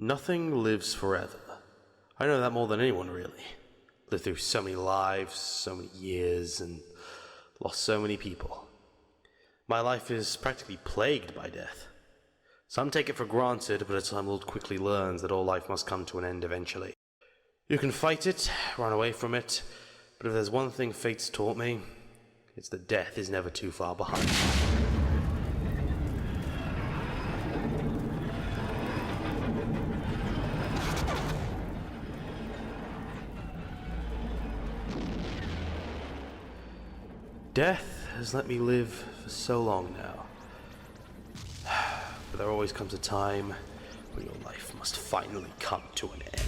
Nothing lives forever. I know that more than anyone, really. Lived through so many lives, so many years, and lost so many people. My life is practically plagued by death. Some take it for granted, but a time world quickly learns that all life must come to an end eventually. You can fight it, run away from it, but if there's one thing fate's taught me, it's that death is never too far behind. Death has let me live for so long now. But there always comes a time when your life must finally come to an end.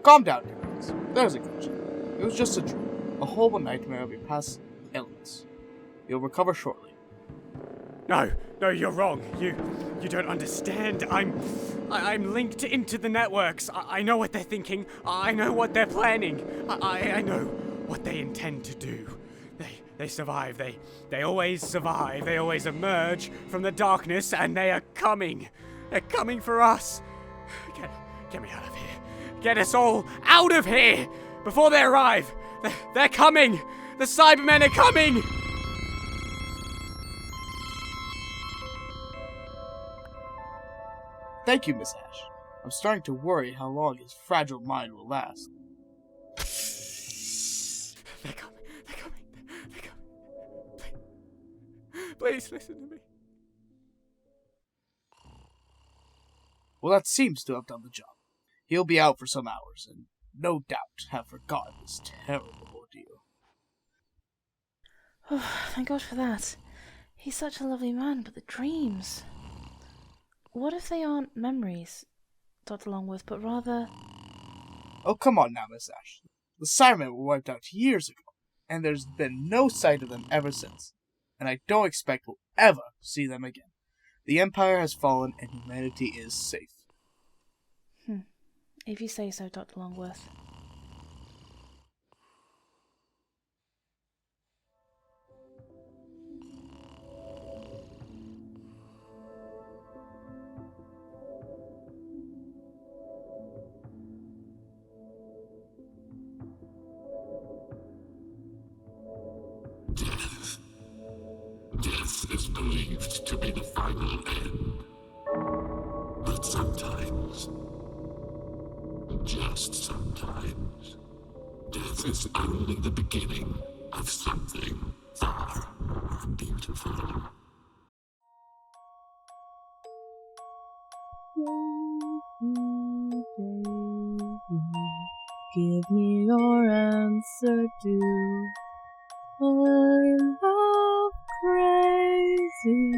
Calm down, guys. There's a glitch. It was just a dream, a horrible nightmare of your past illness. You'll recover shortly. No, you're wrong. You don't understand. I'm linked into the networks. I know what they're thinking. I know what they're planning. I know what they intend to do. They survive. They always survive. They always emerge from the darkness, and they are coming. They're coming for us. Get me out of here. Get us all out of here before they arrive. They're coming. The Cybermen are coming. Thank you, Miss Ash. I'm starting to worry how long his fragile mind will last. They're coming. Please listen to me. Well, that seems to have done the job. He'll be out for some hours, and no doubt have forgotten this terrible ordeal. Oh, thank God for that. He's such a lovely man, but the dreams... What if they aren't memories, Dr. Longworth, but rather... Oh, come on now, Miss Ash. The Cybermen were wiped out years ago, and there's been no sight of them ever since. And I don't expect we'll ever see them again. The Empire has fallen, and humanity is safe. If you say so, Dr. Longworth. Death is believed to be the final end. But sometimes, just sometimes, death is only the beginning of something far more beautiful. Give me your answer too. I'm half crazy,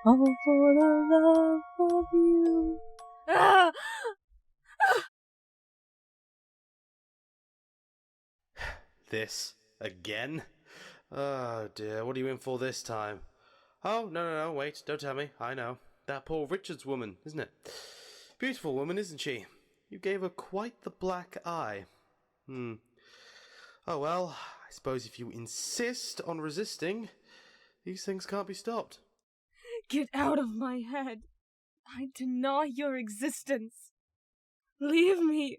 all for the love of you. This again? Oh dear, what are you in for this time? Oh, no, wait, don't tell me. I know. That poor Richards woman, isn't it? Beautiful woman, isn't she? You gave her quite the black eye. Oh well, I suppose if you insist on resisting, these things can't be stopped. Get out of my head. I deny your existence. Leave me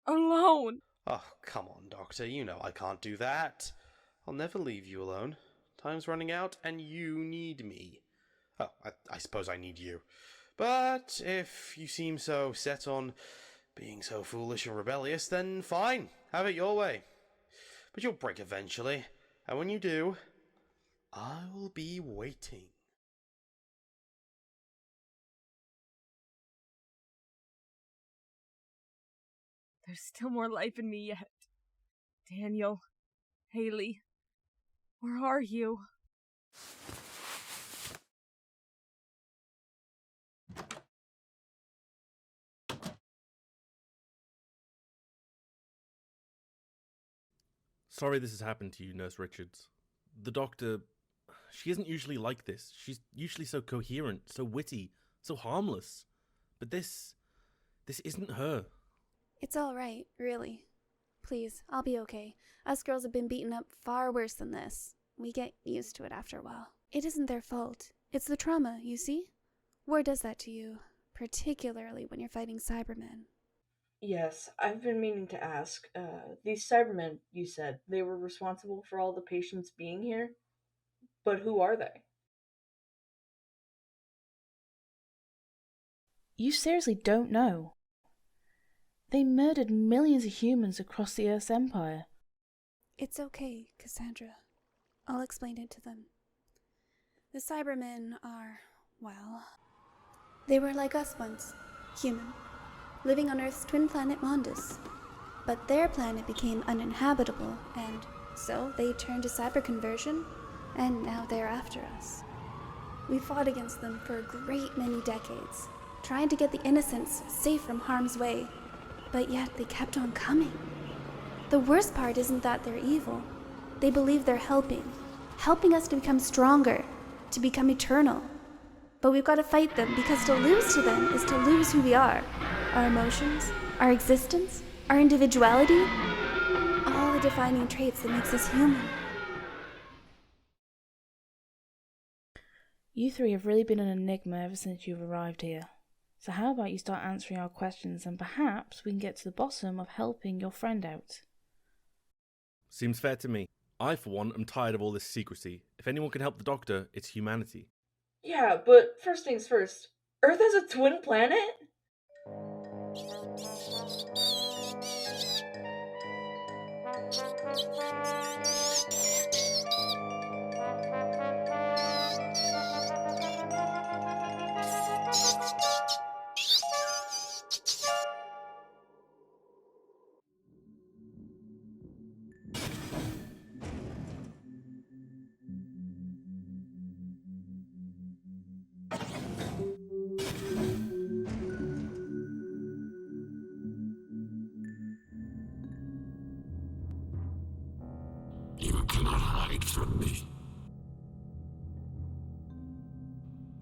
alone. Oh, come on, Doctor, you know I can't do that. I'll never leave you alone. Time's running out, and you need me. Oh, I suppose I need you. But if you seem so set on being so foolish and rebellious, then fine, have it your way. But you'll break eventually, and when you do, I will be waiting. There's still more life in me yet. Daniel, Haley, where are you? Sorry this has happened to you, Nurse Richards. The doctor, she isn't usually like this. She's usually so coherent, so witty, so harmless. But this isn't her. It's all right, really. Please, I'll be okay. Us girls have been beaten up far worse than this. We get used to it after a while. It isn't their fault. It's the trauma, you see? War does that to you, particularly when you're fighting Cybermen. Yes, I've been meaning to ask. These Cybermen, you said, they were responsible for all the patients being here? But who are they? You seriously don't know? They murdered millions of humans across the Earth's empire. It's okay, Cassandra. I'll explain it to them. The Cybermen are, well, they were like us once, human, living on Earth's twin planet Mondus. But their planet became uninhabitable, and so they turned to cyber conversion, and now they're after us. We fought against them for a great many decades, trying to get the innocents safe from harm's way, but yet they kept on coming. The worst part isn't that they're evil. They believe they're helping us to become stronger, to become eternal. But we've got to fight them, because to lose to them is to lose who we are. Our emotions, our existence, our individuality, all the defining traits that makes us human. You three have really been an enigma ever since you've arrived here. So how about you start answering our questions, and perhaps we can get to the bottom of helping your friend out. Seems fair to me. I, for one, am tired of all this secrecy. If anyone can help the doctor, it's humanity. Yeah, but first things first. Earth has a twin planet? You cannot hide from me.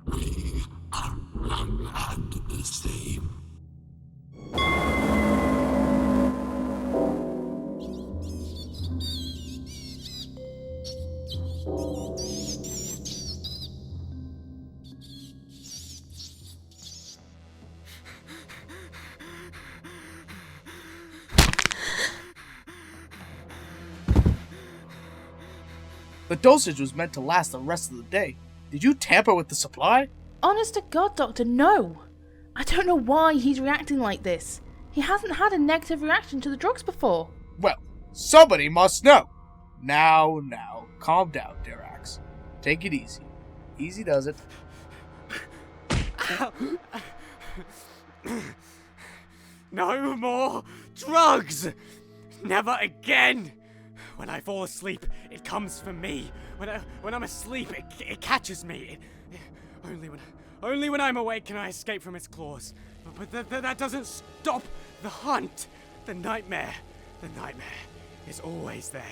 We are one and the same. The dosage was meant to last the rest of the day. Did you tamper with the supply? Honest to God, Doctor, no! I don't know why he's reacting like this. He hasn't had a negative reaction to the drugs before. Well, somebody must know. Now, calm down, Dirax. Take it easy. Easy does it. No more drugs! Never again! When I fall asleep, it comes for me. When I'm asleep, it catches me. Only when I'm awake can I escape from its claws. But that doesn't stop the hunt. The nightmare is always there.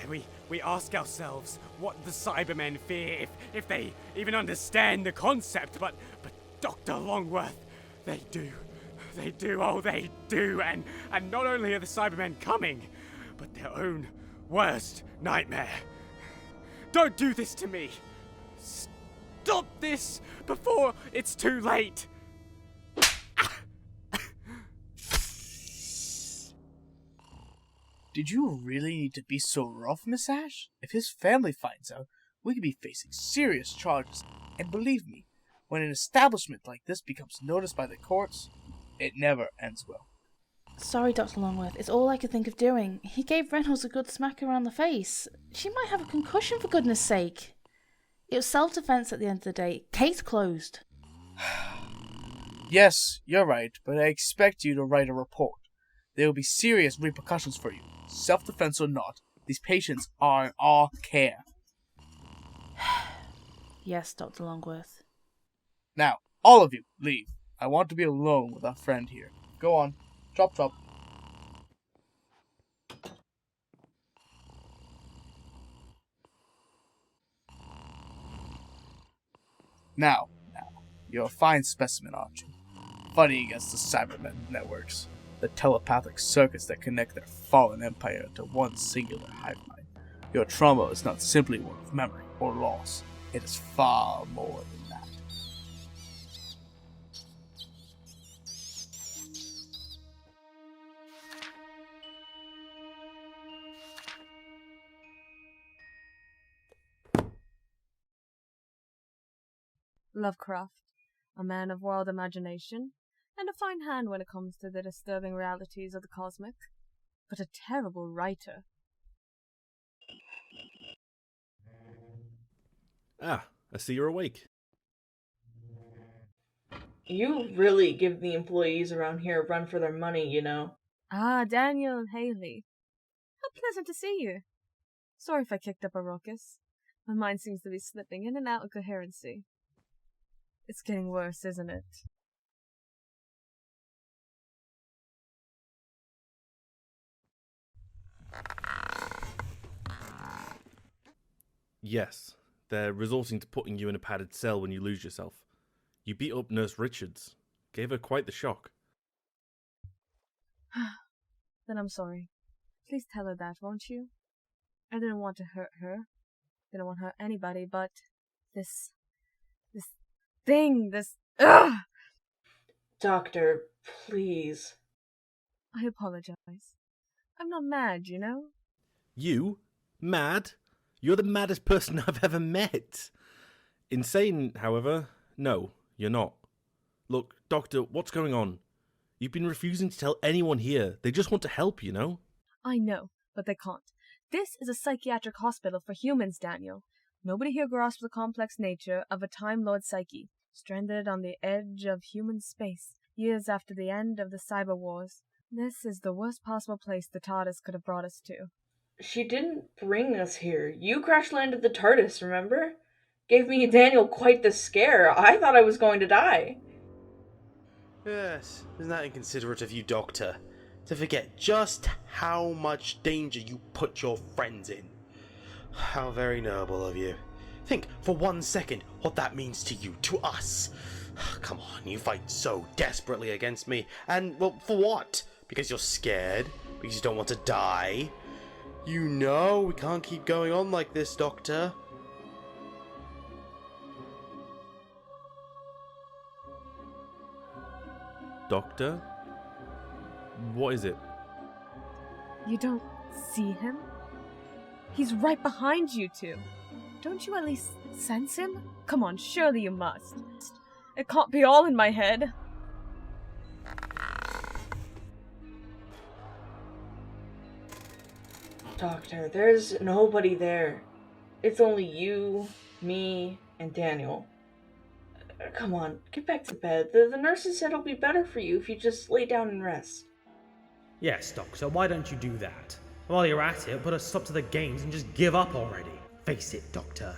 We ask ourselves what the Cybermen fear, if they even understand the concept. But Dr. Longworth, they do. They do, oh they do. And not only are the Cybermen coming, but their own worst nightmare. Don't do this to me. Stop this before it's too late. Did you really need to be so rough, Miss Ash? If his family finds out, we could be facing serious charges. And believe me, when an establishment like this becomes noticed by the courts, it never ends well. Sorry, Dr. Longworth. It's all I could think of doing. He gave Reynolds a good smack around the face. She might have a concussion, for goodness sake. It was self-defense at the end of the day. Case closed. Yes, you're right, but I expect you to write a report. There will be serious repercussions for you. Self-defense or not, these patients are in our care. Yes, Dr. Longworth. Now, all of you, leave. I want to be alone with our friend here. Go on. Drop. Now, you're a fine specimen, aren't you? Fighting against the Cybermen networks, the telepathic circuits that connect their fallen empire to one singular hive mind. Your trauma is not simply one of memory or loss. It is far more than that. Lovecraft, a man of wild imagination, and a fine hand when it comes to the disturbing realities of the cosmic, but a terrible writer. Ah, I see you're awake. You really give the employees around here a run for their money, you know. Ah, Daniel and Haley. How pleasant to see you. Sorry if I kicked up a ruckus. My mind seems to be slipping in and out of coherency. It's getting worse, isn't it? Yes, they're resorting to putting you in a padded cell when you lose yourself. You beat up Nurse Richards. Gave her quite the shock. Then I'm sorry. Please tell her that, won't you? I didn't want to hurt her. Didn't want to hurt anybody, but this thing, ugh! Doctor, please. I apologize. I'm not mad, you know? You? Mad? You're the maddest person I've ever met. Insane, however, no, you're not. Look, Doctor, what's going on? You've been refusing to tell anyone here. They just want to help, you know? I know, but they can't. This is a psychiatric hospital for humans, Daniel. Nobody here grasps the complex nature of a Time Lord psyche, stranded on the edge of human space, years after the end of the Cyber Wars. This is the worst possible place the TARDIS could have brought us to. She didn't bring us here. You crash-landed the TARDIS, remember? Gave me and Daniel quite the scare. I thought I was going to die. Yes, isn't that inconsiderate of you, Doctor? To forget just how much danger you put your friends in. How very noble of you. Think for 1 second what that means to you, to us. Come on, you fight so desperately against me. And, well, for what? Because you're scared? Because you don't want to die? You know we can't keep going on like this, Doctor. Doctor? What is it? You don't see him? He's right behind you two. Don't you at least sense him? Come on, surely you must. It can't be all in my head. Doctor, there's nobody there. It's only you, me, and Daniel. Come on, get back to bed. The nurses said it'll be better for you if you just lay down and rest. Yes, Doctor, why don't you do that? While you're at it, put a stop to the games and just give up already. Face it, Doctor.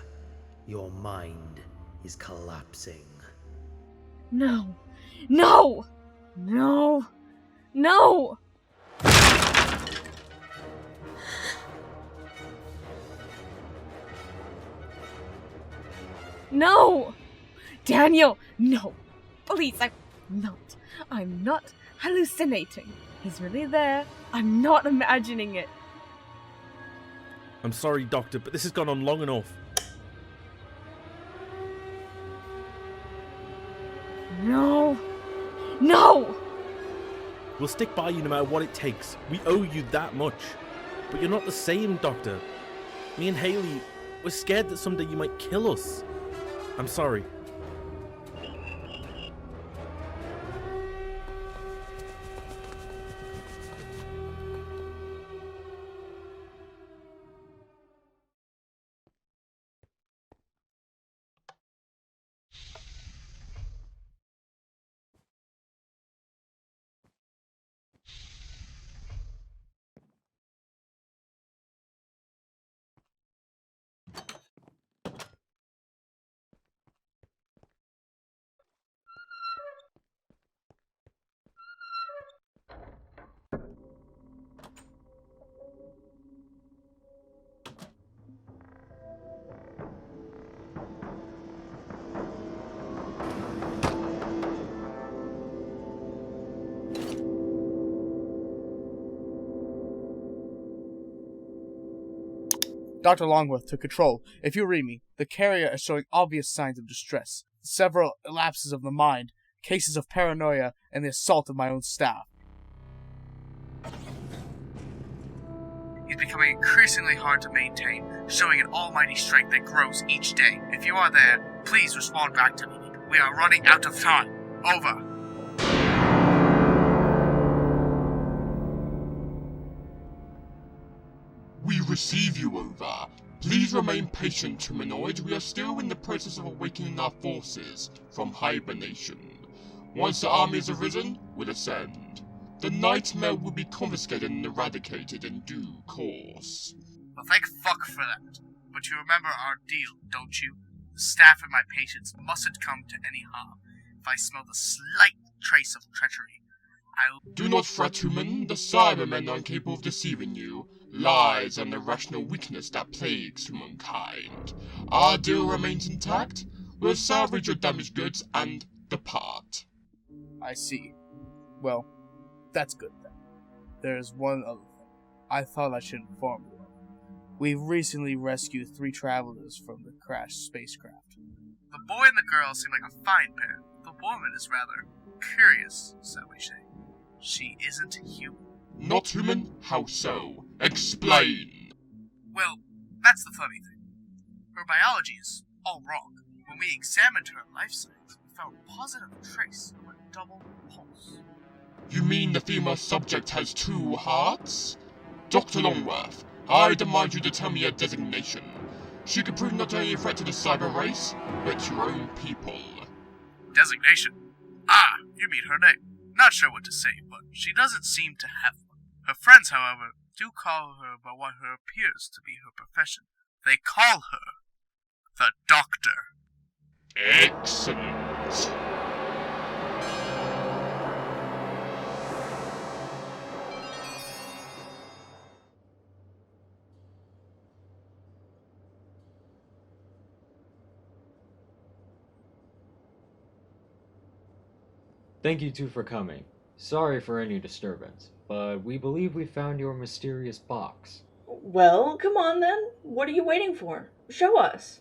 Your mind is collapsing. No! No! No! No! No! Daniel, no! Please, I'm not hallucinating. He's really there. I'm not imagining it. I'm sorry, Doctor, but this has gone on long enough. No! No! We'll stick by you no matter what it takes. We owe you that much. But you're not the same, Doctor. Me and Haley, we're scared that someday you might kill us. I'm sorry. Dr. Longworth to Control. If you read me, the carrier is showing obvious signs of distress, several lapses of the mind, cases of paranoia, and the assault of my own staff. He's becoming increasingly hard to maintain, showing an almighty strength that grows each day. If you are there, please respond back to me. We are running out of time. Over. We receive you, over. Please remain patient, humanoid. We are still in the process of awakening our forces from hibernation. Once the army has arisen, we'll ascend. The nightmare will be confiscated and eradicated in due course. Well, thank fuck for that. But you remember our deal, don't you? The staff and my patients mustn't come to any harm. If I smell the slight trace of treachery, I'll... Do not fret, human. The Cybermen are incapable of deceiving you. Lies and irrational weakness that plagues humankind. Our deal remains intact. We'll salvage your damaged goods and depart. I see. Well, that's good then. There's one other thing. I thought I should inform you of. We've recently rescued 3 travelers from the crashed spacecraft. The boy and the girl seem like a fine pair. The woman is rather curious, shall we say. She isn't human. Not human? How so? Explain! Well, that's the funny thing. Her biology is all wrong. When we examined her life signs, we found a positive trace of a double pulse. You mean the female subject has 2 hearts? Dr. Longworth, I demand you to tell me her designation. She could prove not only a threat to the cyber race, but your own people. Designation? Ah, you mean her name. Not sure what to say, but she doesn't seem to have one. Her friends, however, do call her by what her appears to be her profession. They call her the Doctor. Excellent. Thank you two for coming. Sorry for any disturbance, but we believe we found your mysterious box. Well, come on then. What are you waiting for? Show us.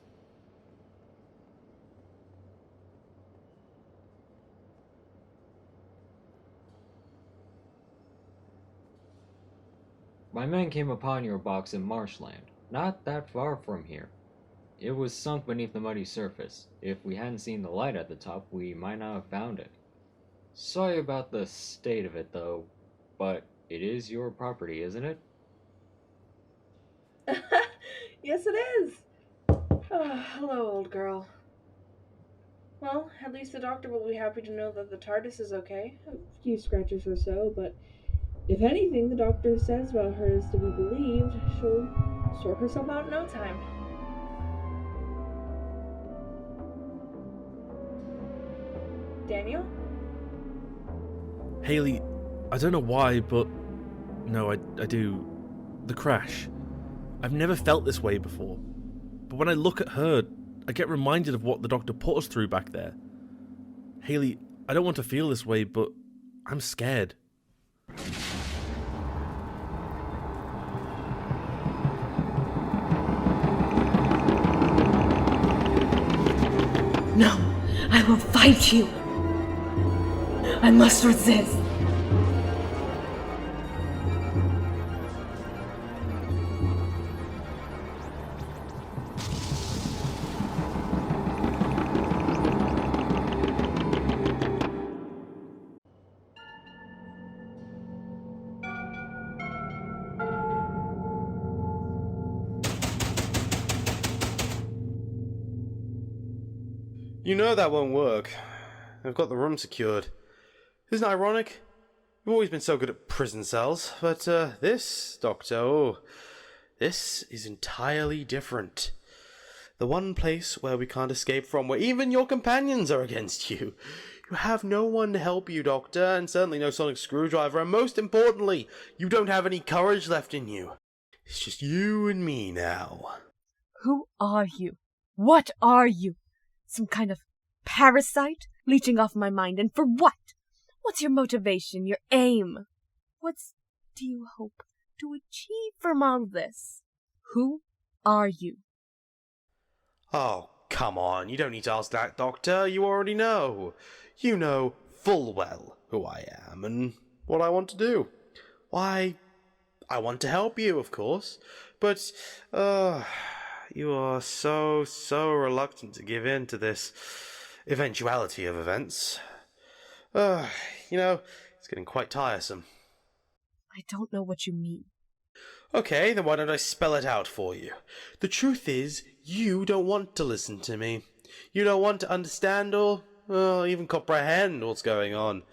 My men came upon your box in marshland, not that far from here. It was sunk beneath the muddy surface. If we hadn't seen the light at the top, we might not have found it. Sorry about the state of it, though, but it is your property, isn't it? Yes, it is. Oh, hello, old girl. Well, at least the doctor will be happy to know that the TARDIS is okay. A few scratches or so, but if anything the doctor says about her is to be believed, she'll sort herself out in no time. Daniel? Haley, I don't know why, but no, I do. The crash. I've never felt this way before. But when I look at her, I get reminded of what the doctor put us through back there. Haley, I don't want to feel this way, but I'm scared. No, I will fight you. I must resist. You know that won't work. I've got the room secured. Isn't it ironic? You've always been so good at prison cells, but this, Doctor, oh, this is entirely different. The one place where we can't escape from, where even your companions are against you. You have no one to help you, Doctor, and certainly no sonic screwdriver, and most importantly, you don't have any courage left in you. It's just you and me now. Who are you? What are you? Some kind of parasite leeching off my mind, and for what? What's your motivation, your aim? What do you hope to achieve from all this? Who are you? Oh, come on, you don't need to ask that, Doctor. You already know. You know full well who I am and what I want to do. Why, I want to help you, of course, but, you are so reluctant to give in to this eventuality of events. You know, it's getting quite tiresome. I don't know what you mean. Okay, then why don't I spell it out for you? The truth is, you don't want to listen to me. You don't want to understand or even comprehend what's going on.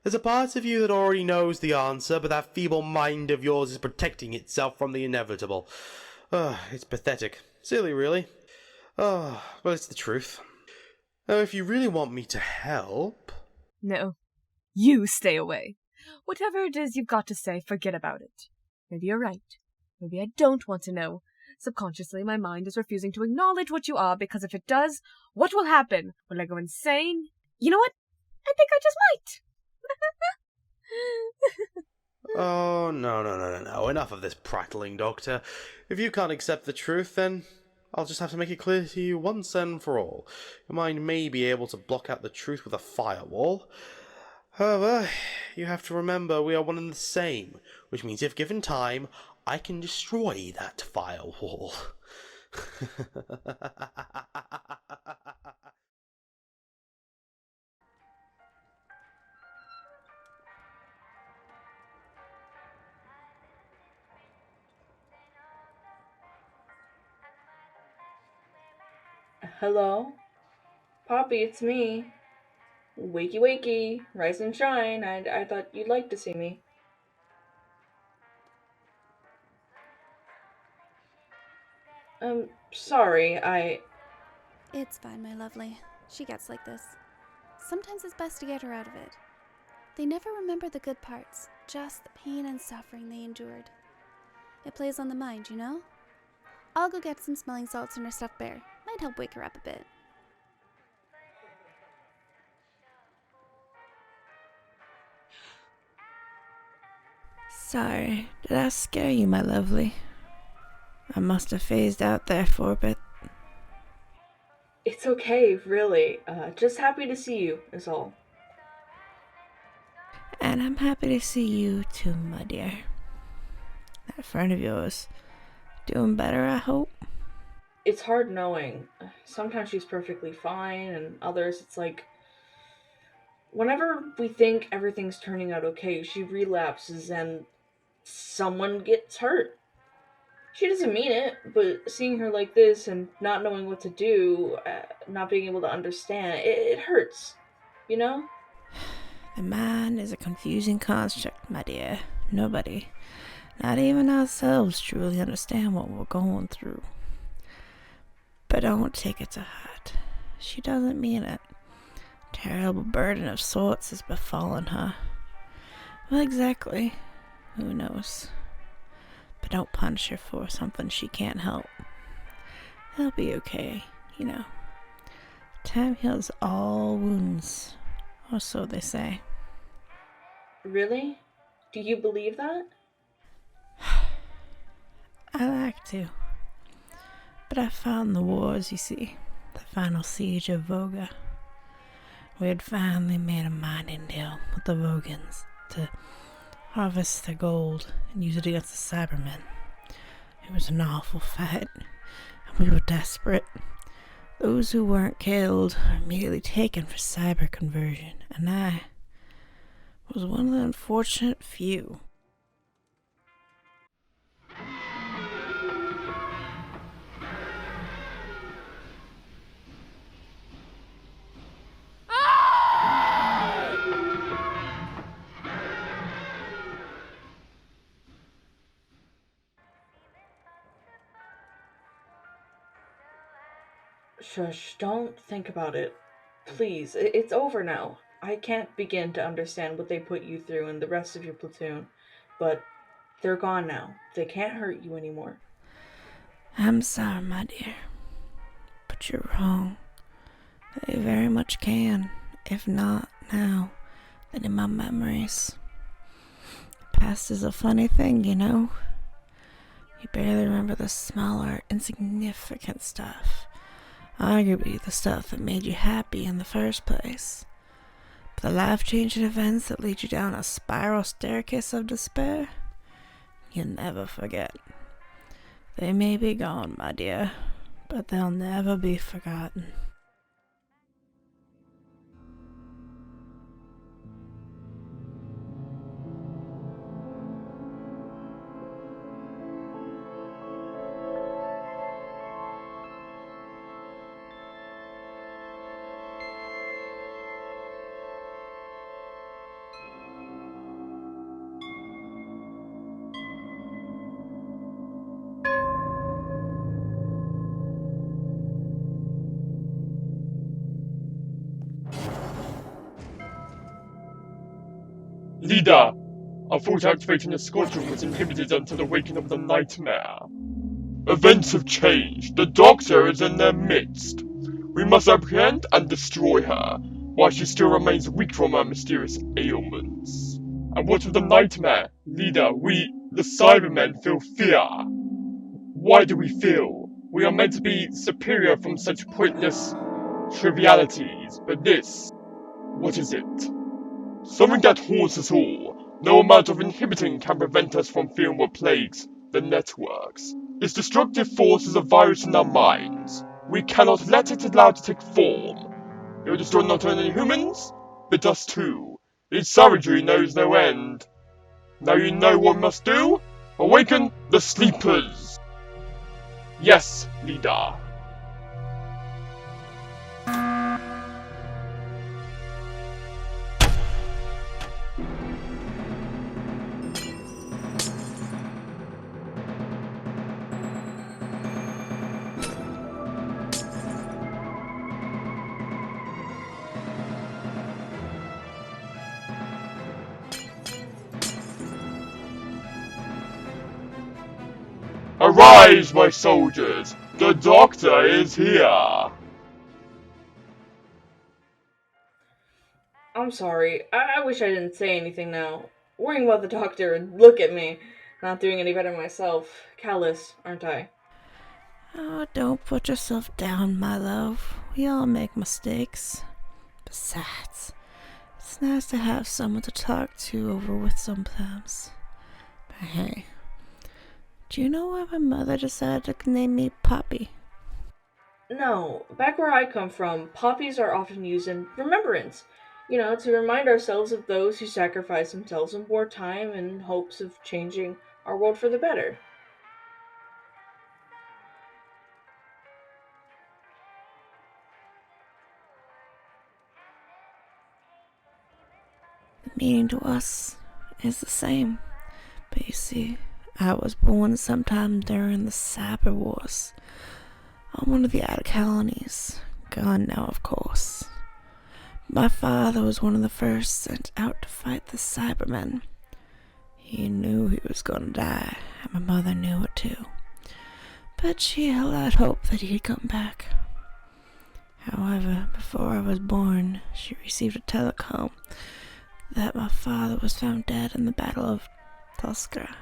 There's a part of you that already knows the answer, but that feeble mind of yours is protecting itself from the inevitable. It's pathetic. Silly, really. But it's the truth. Now, if you really want me to help... No. You stay away. Whatever it is you've got to say, forget about it. Maybe you're right. Maybe I don't want to know. Subconsciously, my mind is refusing to acknowledge what you are, because if it does, what will happen? Will I go insane? You know what? I think I just might. Oh, no. Enough of this prattling, Doctor. If you can't accept the truth, then I'll just have to make it clear to you once and for all. Your mind may be able to block out the truth with a firewall. However, you have to remember we are one and the same, which means if given time, I can destroy that firewall. Hello? Poppy, it's me. Wakey wakey, rise and shine. I thought you'd like to see me. Sorry, It's fine, my lovely. She gets like this. Sometimes it's best to get her out of it. They never remember the good parts, just the pain and suffering they endured. It plays on the mind, you know? I'll go get some smelling salts and her stuffed bear. Might help wake her up a bit. Sorry, did I scare you, my lovely? I must have phased out there for a bit. It's okay, really. Just happy to see you, is all. And I'm happy to see you too, my dear. That friend of yours, doing better, I hope? It's hard knowing. Sometimes she's perfectly fine, and others it's like... Whenever we think everything's turning out okay, she relapses and someone gets hurt. She doesn't mean it, but seeing her like this and not knowing what to do, not being able to understand, it hurts. You know? The mind is a confusing construct, my dear. Nobody, not even ourselves, truly understand what we're going through. But don't take it to heart. She doesn't mean it. A terrible burden of sorts has befallen her. Well, exactly. Who knows? But don't punish her for something she can't help. They'll be okay, you know. Time heals all wounds, or so they say. Really? Do you believe that? I like to. But I found the wars, you see. The final siege of Voga. We had finally made a mining deal with the Vogans to harvest their gold and use it against the Cybermen. It was an awful fight, and we were desperate. Those who weren't killed were immediately taken for cyber conversion, and I was one of the unfortunate few. Shush, don't think about it. Please, it's over now. I can't begin to understand what they put you through and the rest of your platoon, but they're gone now. They can't hurt you anymore. I'm sorry, my dear, but you're wrong. They very much can, if not now, then in my memories. The past is a funny thing, you know. You barely remember the smaller, insignificant stuff. Arguably the stuff that made you happy in the first place. But the life-changing events that lead you down a spiral staircase of despair, you'll never forget. They may be gone, my dear, but they'll never be forgotten. Leader, I thought activating the squadron was inhibited until the waking of the nightmare. Events have changed. The Doctor is in their midst. We must apprehend and destroy her, while she still remains weak from her mysterious ailments. And what of the nightmare? Leader, we, the Cybermen, feel fear. Why do we feel? We are meant to be superior from such pointless trivialities, but this, what is it? Something that haunts us all. No amount of inhibiting can prevent us from feeling what plagues the networks. Its destructive force is a virus in our minds. We cannot let it allow it to take form. It will destroy not only humans, but us too. Its savagery knows no end. Now you know what we must do? Awaken the sleepers! Yes, leader. Arise, my soldiers! The Doctor is here! I'm sorry. I wish I didn't say anything now. Worrying about the Doctor, look at me. Not doing any better myself. Callous, aren't I? Oh, don't put yourself down, my love. We all make mistakes. Besides, it's nice to have someone to talk to over with sometimes. But hey, do you know why my mother decided to name me Poppy? No. Back where I come from, poppies are often used in remembrance. You know, to remind ourselves of those who sacrificed themselves in wartime in hopes of changing our world for the better. The meaning to us is the same. But you see, I was born sometime during the Cyber Wars on one of the outer colonies. Gone now, of course. My father was one of the first sent out to fight the Cybermen. He knew he was going to die, and my mother knew it too. But she held out hope that he'd come back. However, before I was born, she received a telecom that my father was found dead in the Battle of Tuskar.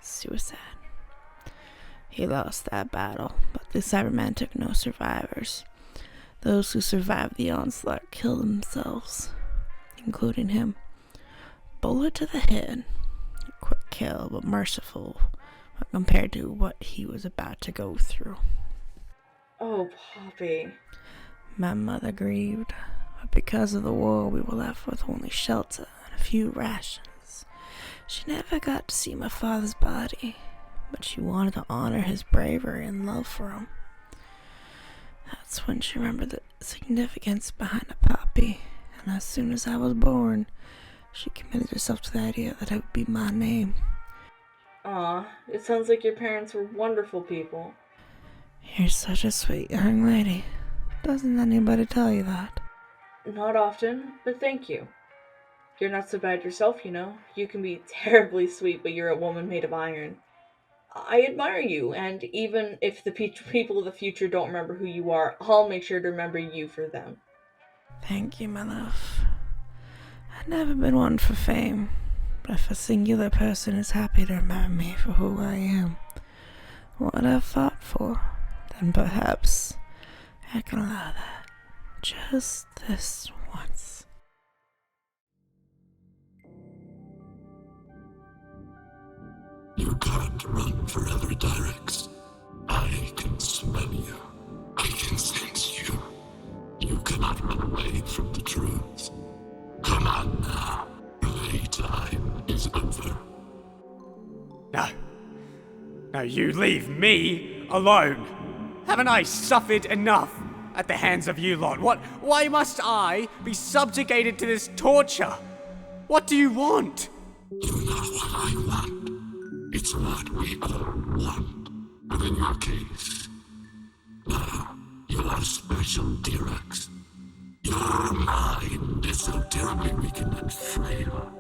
Suicide. He lost that battle, but the Cyberman took no survivors. Those who survived the onslaught killed themselves, including him. Bullet to the head. A quick kill, but merciful compared to what he was about to go through. Oh, Poppy. My mother grieved, but because of the war, we were left with only shelter and a few rations. She never got to see my father's body, but she wanted to honor his bravery and love for him. That's when she remembered the significance behind a Poppy, and as soon as I was born, she committed herself to the idea that it would be my name. Aw, it sounds like your parents were wonderful people. You're such a sweet young lady. Doesn't anybody tell you that? Not often, but thank you. You're not so bad yourself, you know. You can be terribly sweet, but you're a woman made of iron. I admire you, and even if the people of the future don't remember who you are, I'll make sure to remember you for them. Thank you, my love. I've never been one for fame, but if a singular person is happy to remember me for who I am, what I've fought for, then perhaps I can allow that. Just this once. You can't run forever, Dyrex. I can smell you. I can sense you. You cannot run away from the truth. Come on now. Playtime is over. No. No, you leave me alone. Haven't I suffered enough at the hands of you lot? Why must I be subjugated to this torture? What do you want? You know what I want. It's what we all want. But in your case, now, you are special, Dyrex. Your mind is so terribly weakened and frail.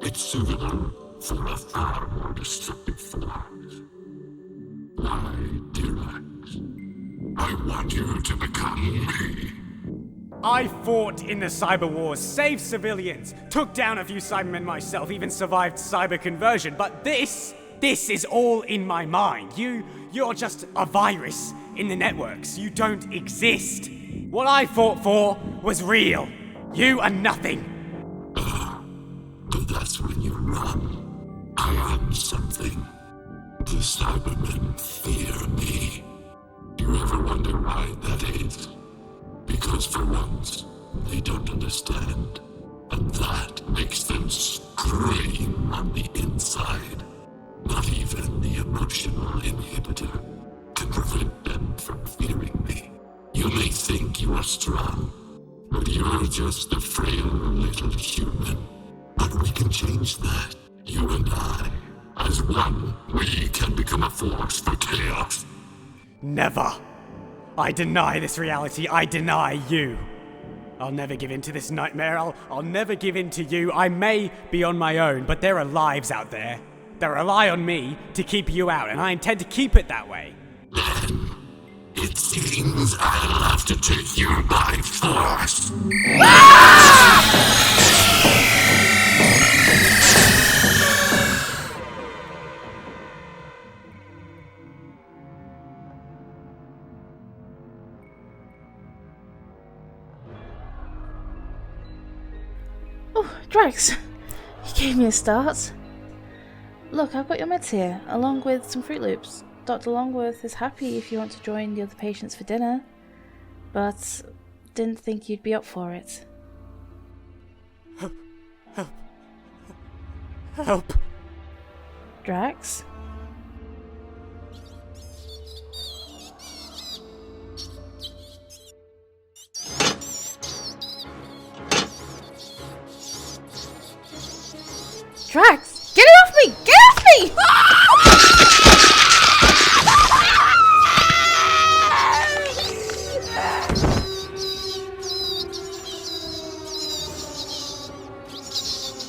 It's suitable for a far more destructive force. Why, Dyrex? I want you to become me. I fought in the Cyber Wars, saved civilians, took down a few Cybermen myself, even survived cyber conversion, but this is all in my mind. You're just a virus in the networks. You don't exist. What I fought for was real. You are nothing. But that's when you're wrong. I am something. The Cybermen fear me. You ever wonder why that is? Because for once, they don't understand. And that makes them scream on the inside. Not even the emotional inhibitor can prevent them from fearing me. You may think you are strong, but you're just a frail little human. But we can change that. You and I, as one, we can become a force for chaos. Never. I deny this reality. I deny you. I'll never give in to this nightmare. I'll never give in to you. I may be on my own, but there are lives out there that rely on me to keep you out, and I intend to keep it that way. Then, it seems I'll have to take you by force. Oh, Drax, you gave me a start. Look, I've got your meds here, along with some Fruit Loops. Dr. Longworth is happy if you want to join the other patients for dinner, but didn't think you'd be up for it. Help. Drax? Drax, get it off me! Get it off me!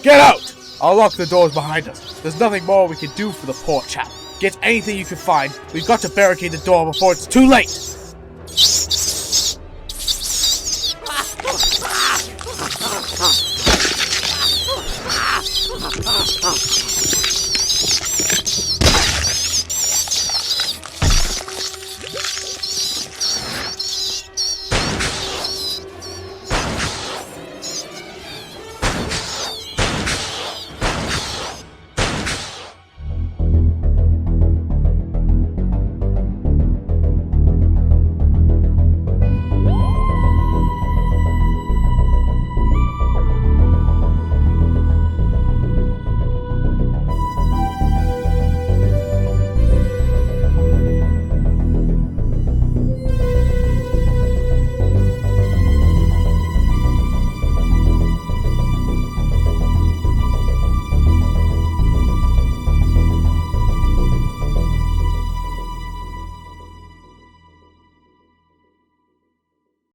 Get out! I'll lock the doors behind us. There's nothing more we can do for the poor chap. Get anything you can find. We've got to barricade the door before it's too late.